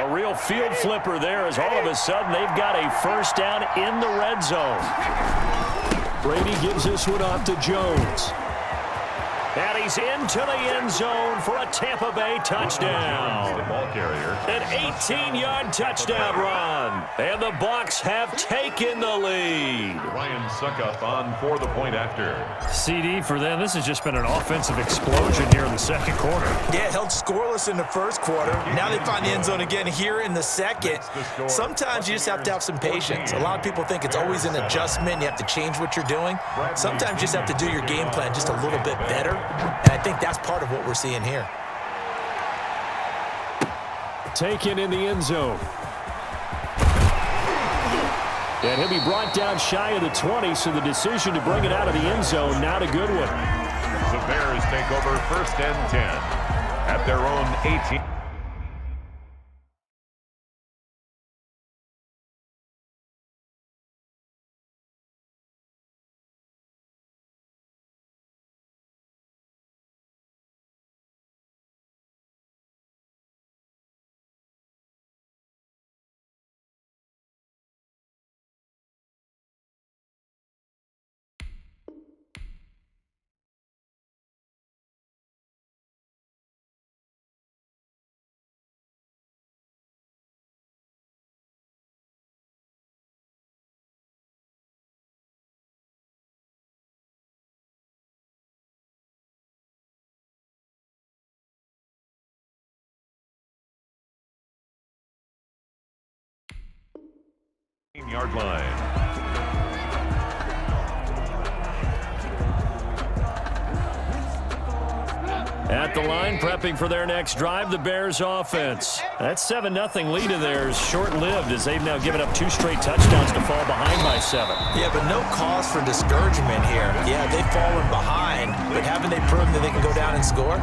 A real field flipper there as all of a sudden they've got a first down in the red zone. Brady gives this one off to Jones. And he's into the end zone for a Tampa Bay touchdown. The ball carrier. An 18-yard touchdown run. And the Bucs have taken the lead. Ryan Suckup on for the point after. CD for them. This has just been an offensive explosion here in the second quarter. Yeah, held scoreless in the first quarter. Now they find the end zone again here in the second. Sometimes you just have to have some patience. A lot of people think it's always an adjustment. You have to change what you're doing. Sometimes you just have to do your game plan just a little bit better. And I think that's part of what we're seeing here. Taken in the end zone. And he'll be brought down shy of the 20, so the decision to bring it out of the end zone, not a good one. The Bears take over 1st and 10 at their own 18. Yard line. At the line, prepping for their next drive, the Bears offense. That 7-0 lead of theirs short-lived as they've now given up 2 straight touchdowns to fall behind by 7. Yeah, but no cause for discouragement here. Yeah, they've fallen behind, but haven't they proven that they can go down and score?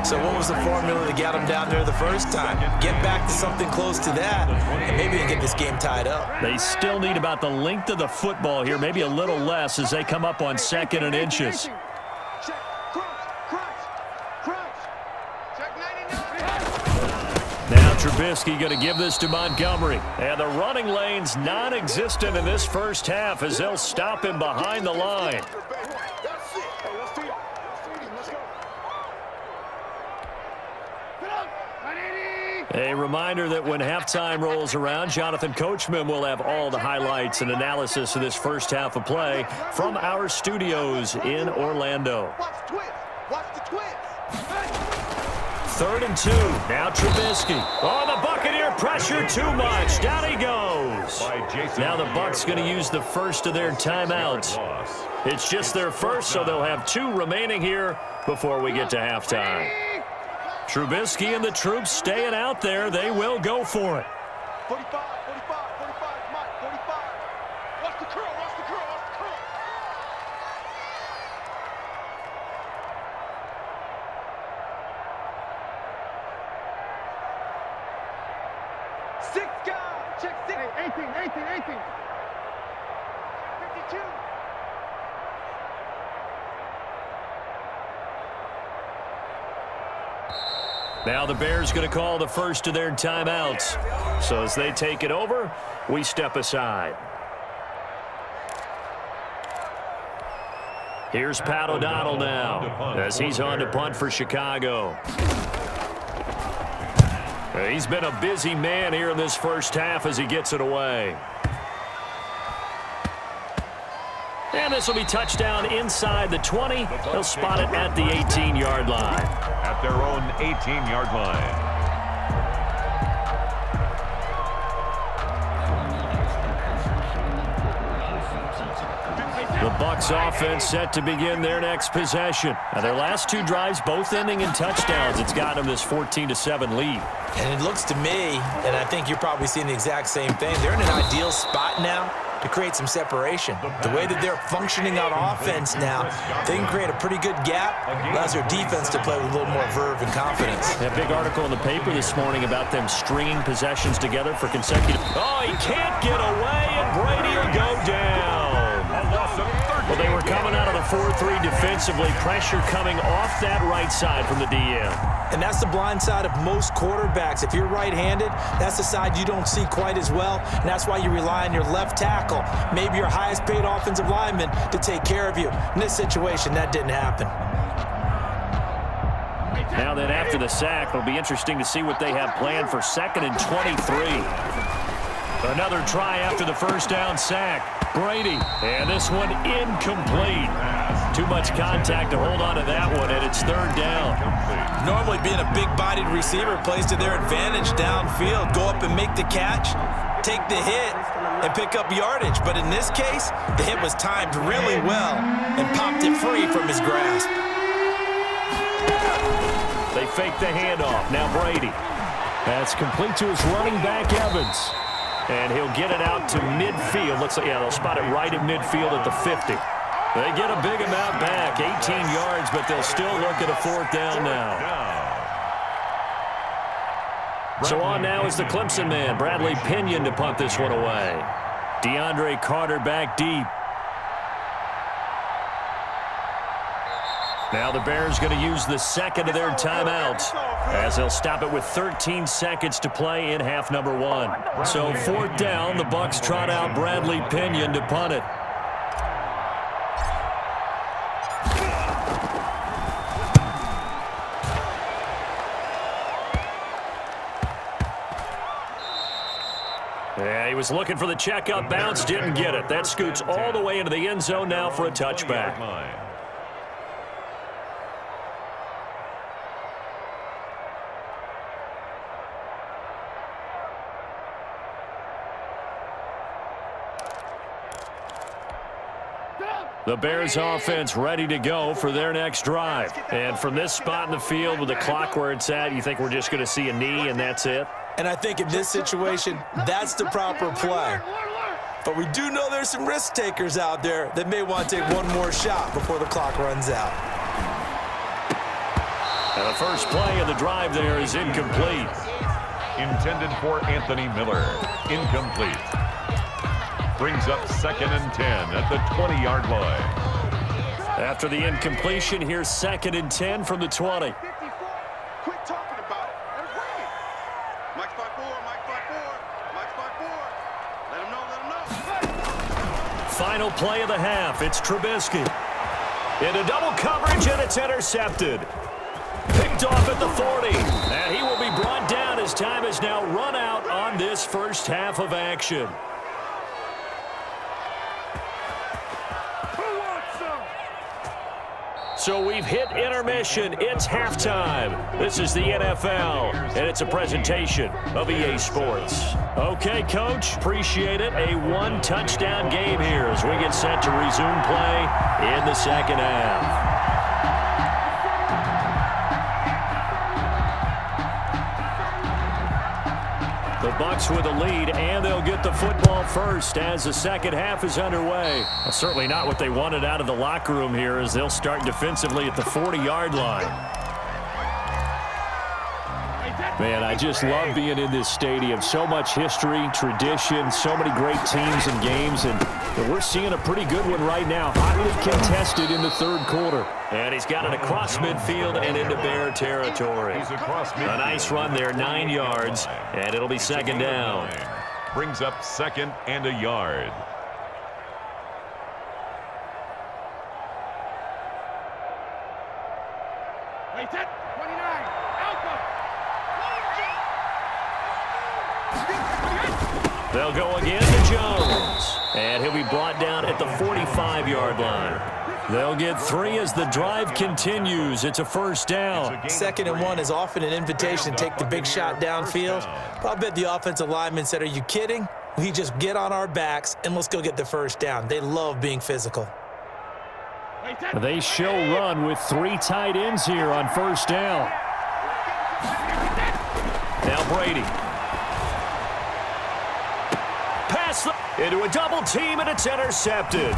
So what was the formula to get them down there the first time? Get back to something close to that, and maybe they can get this game tied up. They still need about the length of the football here, maybe a little less as they come up on 2nd and inches. Now Trubisky going to give this to Montgomery. And the running lane's non-existent in this first half as they'll stop him behind the line. A reminder that when halftime rolls around, Jonathan Coachman will have all the highlights and analysis of this first half of play from our studios in Orlando. Third and 2. Now Trubisky. Oh, the Buccaneer pressure too much. Down he goes. Now the Bucs going to use the first of their timeouts. It's just their first, so they'll have 2 remaining here before we get to halftime. Trubisky and the troops staying out there. They will go for it. 45, 45, 45, Mike, 45. Watch the curl, watch the curl, watch the curl. Six guys, check 6. Hey, 18. 52. Now the Bears going to call the first of their timeouts. So as they take it over, we step aside. Here's Pat O'Donnell now as he's on to punt for Chicago. He's been a busy man here in this first half as he gets it away. And this will be touchdown inside the 20. They'll spot it at the 18-yard line. At their own 18-yard line. The Bucs offense set to begin their next possession. Now their last 2 drives both ending in touchdowns. It's got them this 14-7 lead. And it looks to me, and I think you're probably seeing the exact same thing, they're in an ideal spot now to create some separation. The way that they're functioning on offense now, they can create a pretty good gap, allows their defense to play with a little more verve and confidence. A big article in the paper this morning about them stringing possessions together for consecutive. Oh, he can't get away, and Brady will go down. A loss of 13. Well, they were coming out of the 4-3 defensively. Pressure coming off that right side from the DM. And that's the blind side of most quarterbacks. If you're right-handed, that's the side you don't see quite as well, and that's why you rely on your left tackle, maybe your highest-paid offensive lineman, to take care of you. In this situation, that didn't happen. Now then, after the sack, it'll be interesting to see what they have planned for 2nd and 23. Another try after the first down sack. Brady, and this one incomplete. Too much contact to hold on to that one, and it's 3rd down. Normally being a big-bodied receiver plays to their advantage downfield. Go up and make the catch, take the hit, and pick up yardage. But in this case, the hit was timed really well and popped it free from his grasp. They fake the handoff. Now Brady. That's complete to his running back, Evans. And he'll get it out to midfield. Looks like, yeah, they'll spot it right at midfield at the 50. They get a big amount back, 18 yards, but they'll still look at a 4th down now. So on now is the Clemson man, Bradley Pinion, to punt this one away. DeAndre Carter back deep. Now the Bears going to use the 2nd of their timeouts, as they'll stop it with 13 seconds to play in half number 1. So 4th down, the Bucs trot out Bradley Pinion to punt it. Yeah, he was looking for the checkup bounce, didn't get it. That scoots all the way into the end zone now for a touchback. The Bears offense ready to go for their next drive. And from this spot in the field with the clock where it's at, you think we're just going to see a knee and that's it? And I think in this situation, that's the proper play. But we do know there's some risk takers out there that may want to take one more shot before the clock runs out. And the first play of the drive there is incomplete. Intended for Anthony Miller. Incomplete. Brings up 2nd and 10 at the 20-yard line. After the incompletion, here's 2nd and 10 from the 20. Quit talking about it and bring it. Mike's 5-4, Mike's 5-4, Mike's 5-4. Let him know. Final play of the half. It's Trubisky. Into double coverage, and it's intercepted. Picked off at the 40. And he will be brought down as time has now run out on this first half of action. So we've hit intermission. It's halftime. This is the NFL, and it's a presentation of EA Sports. Okay, Coach, appreciate it. A one-touchdown game here as we get set to resume play in the second half. The Bucs with a lead, and they'll get the football first as the second half is underway. Well, certainly not what they wanted out of the locker room here as they'll start defensively at the 40-yard line. Man, I just love being in this stadium. So much history, tradition, so many great teams and games, and we're seeing a pretty good one right now. Hotly contested in the third quarter. And he's got it across midfield and into Bear territory. A nice run there, 9 yards, and it'll be second down. Brings up 2nd and a yard. They'll go again to Jones, and he'll be brought down at the 45-yard line. They'll get 3 as the drive continues. It's a first down. 2nd and 1 is often an invitation to take the big shot downfield. But I bet the offensive lineman said, are you kidding? We just get on our backs and let's go get the first down. They love being physical. They show run with 3 tight ends here on first down. Now Brady. Pass into a double team, and it's intercepted.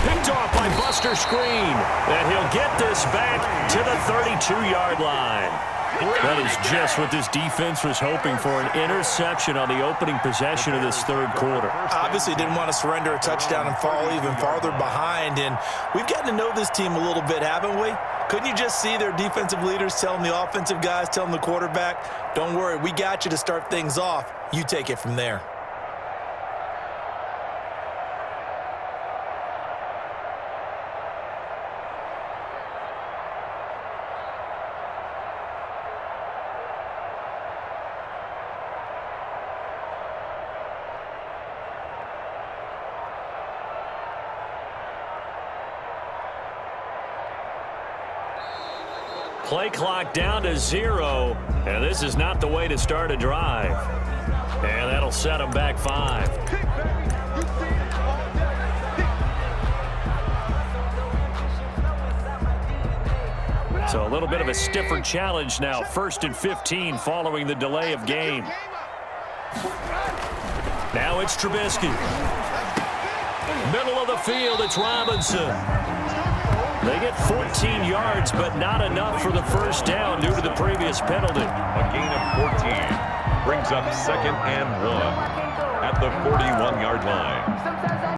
Picked off by Buster Screen. And he'll get this back to the 32-yard line. That is just what this defense was hoping for, an interception on the opening possession of this third quarter. Obviously didn't want to surrender a touchdown and fall even farther behind, and we've gotten to know this team a little bit, haven't we? Couldn't you just see their defensive leaders telling the offensive guys, telling the quarterback, don't worry, we got you to start things off. You take it from there. Play clock down to 0, and this is not the way to start a drive. And that'll set them back 5. So a little bit of a stiffer challenge now. 1st and 15 following the delay of game. Now it's Trubisky. Middle of the field, it's Robinson. They get 14 yards, but not enough for the first down due to the previous penalty. A gain of 14 brings up 2nd and 1 at the 41-yard line.